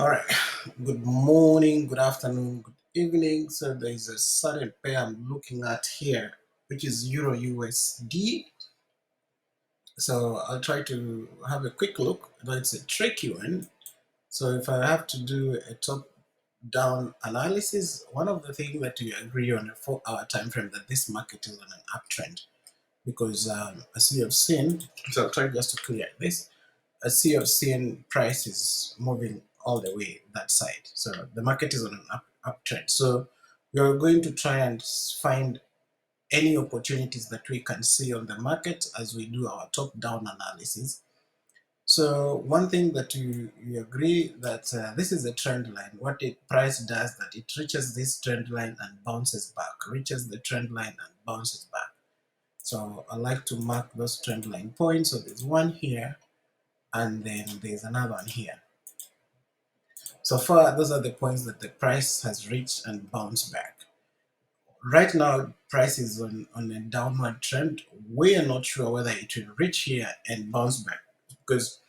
All right. Good morning, good afternoon, good evening. So there is a certain pair I'm looking at here, which is Euro USD. So I'll try to have a quick look, though it's a tricky one. So if I have to do a top-down analysis, one of the things that we agree on a 4-hour time frame that this market is on an uptrend because as you have seen, so I'll try just to clear this. As you have seen, prices moving all the way that side. So the market is on an uptrend. So we are going to try and find any opportunities that we can see on the market as we do our top-down analysis. So one thing that you agree that this is a trend line. What a price does that it reaches this trend line and bounces back, reaches the trend line and bounces back. So I like to mark those trend line points. So there's one here, and then there's another one here. So far, those are the points that the price has reached and bounced back. Right now, price is on a downward trend. We are not sure whether it will reach here and bounce back because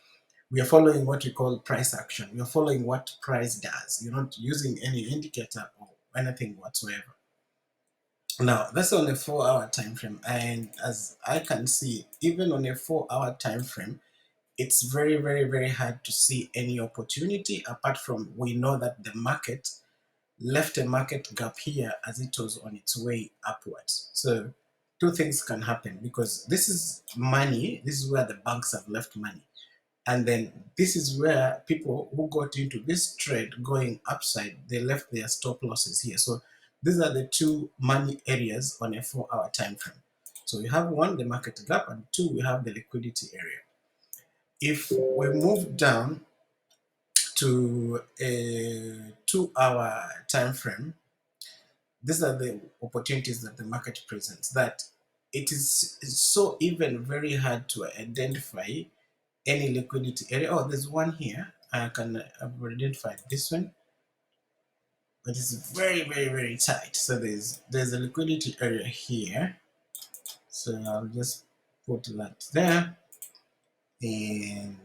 we are following what we call price action. We are following what price does. You're not using any indicator or anything whatsoever. Now, that's on a 4-hour time frame, and as I can see, even on a 4-hour time frame, it's very, very, very hard to see any opportunity apart from we know that the market left a market gap here as it was on its way upwards. So two things can happen because this is money. This is where the banks have left money. And then this is where people who got into this trade going upside, they left their stop losses here. So these are the two money areas on a 4-hour time frame. So we have one, the market gap, and two, we have the liquidity area. If we move down to a 2-hour time frame, these are the opportunities that the market presents, that it is so even very hard to identify any liquidity area. Oh, there's one here. I've identified this one, but it's very, very, very tight. So there's a liquidity area here. So I'll just put that there and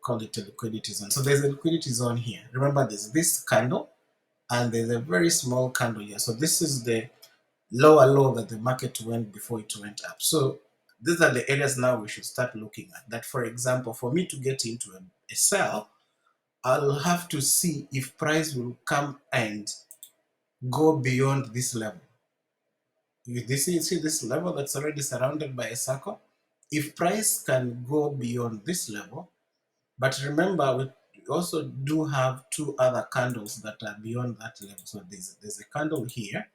call it a liquidity zone. So there's a liquidity zone here. Remember, there's this candle and there's a very small candle here. So this is the lower low that the market went before it went up. So these are the areas now we should start looking at. That, for example, for me to get into a sell, I'll have to see if price will come and go beyond this level. You see this level that's already surrounded by a circle? If price can go beyond this level, but remember, we also do have two other candles that are beyond that level. So there's a candle here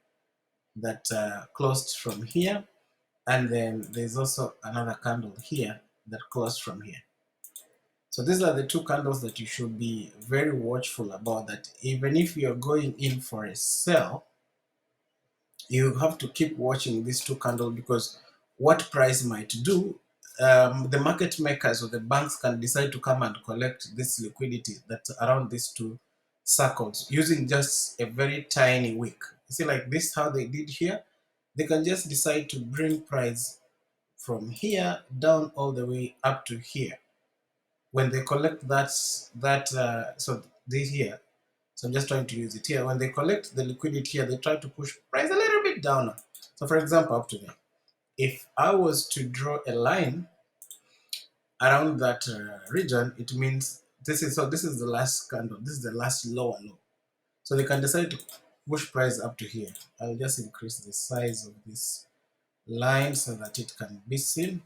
that closed from here, and then there's also another candle here that closed from here. So these are the two candles that you should be very watchful about, that even if you're going in for a sell, you have to keep watching these two candles because what price might do, the market makers or the banks can decide to come and collect this liquidity that's around these two circles using just a very tiny wick. You see, like this, how they did here, they can just decide to bring price from here down all the way up to here. When they collect so this here, so I'm just trying to use it here. When they collect the liquidity here, they try to push price a little bit down. So for example, up to there, if I was to draw a line around that region, it means this is the last candle. This is the last lower low. So they can decide to push price up to here. I'll just increase the size of this line so that it can be seen.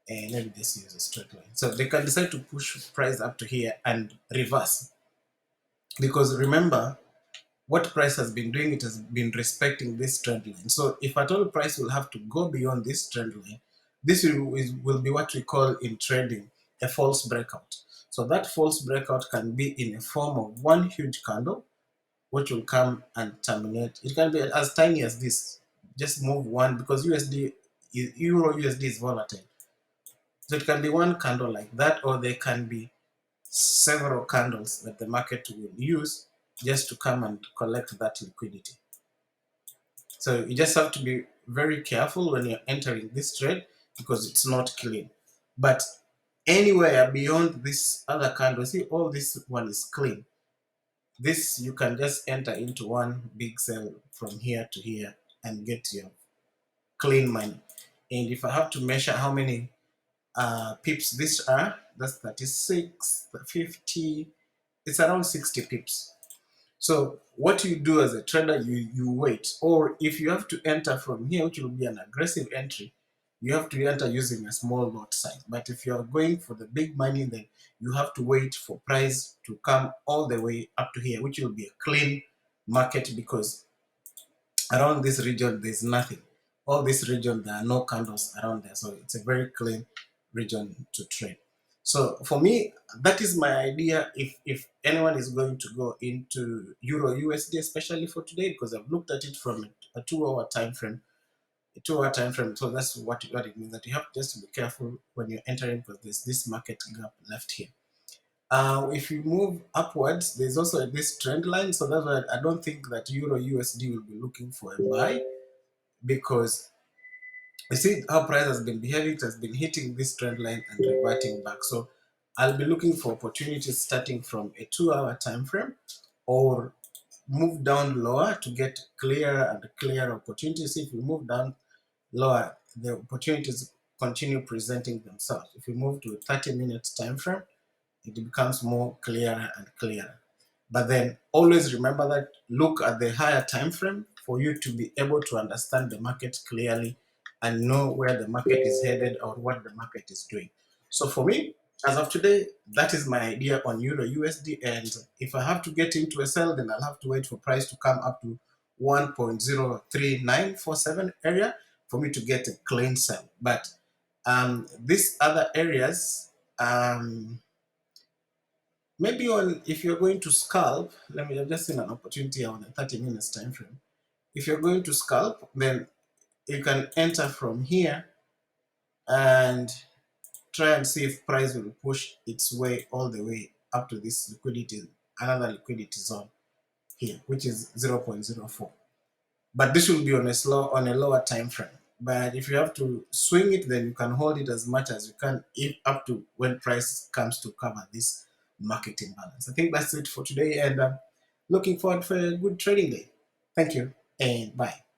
And maybe this is a straight line. So they can decide to push price up to here and reverse. Because remember, what price has been doing, it has been respecting this trend line. So if at all price will have to go beyond this trend line, this will be what we call in trading a false breakout. So that false breakout can be in a form of one huge candle, which will come and terminate. It can be as tiny as this. Just move one, because Euro USD is volatile. So it can be one candle like that, or there can be several candles that the market will use just to come and collect that liquidity. So you just have to be very careful when you're entering this trade because it's not clean. But Anywhere beyond this other candle, see all this one is clean. This you can just enter into one big cell from here to here and get your clean money. And if I have to measure how many pips this are, that's 36, 50, it's around 60 pips. So what you do as a trader, you wait. Or if you have to enter from here, which will be an aggressive entry, you have to enter using a small lot size. But if you are going for the big money, then you have to wait for price to come all the way up to here, which will be a clean market, because around this region there's nothing. All this region there are no candles around there, so it's a very clean region to trade. So for me, that is my idea. If anyone is going to go into Euro USD, especially for today, because I've looked at it from a 2 hour time frame, a 2 hour time frame. So that's what it means, that you have just to be careful when you're entering, because there's this market gap left here. If you move upwards, there's also this trend line. So that's why I don't think that Euro USD will be looking for a buy, because you see how price has been behaving. It has been hitting this trend line and reverting back. So I'll be looking for opportunities starting from a 2 hour time frame, or move down lower to get clearer and clearer opportunities. If we move down lower, the opportunities continue presenting themselves. If you move to a 30-minute time frame, it becomes more clearer and clearer. But then always remember that look at the higher time frame for you to be able to understand the market clearly and know where the market is headed or what the market is doing. So for me, as of today, that is my idea on Euro USD. And if I have to get into a sell, then I'll have to wait for price to come up to 1.03947 area for me to get a clean sell. But these other areas, maybe on, if you're going to scalp, let me, I've just seen an opportunity on a 30 minutes time frame. If you're going to scalp, then you can enter from here and try and see if price will push its way all the way up to this liquidity, another liquidity zone here, which is 0.04. But this will be on a lower time frame. But if you have to swing it, then you can hold it as much as you can, if up to when price comes to cover this market imbalance. I think that's it for today, and looking forward for a good trading day. Thank you and bye.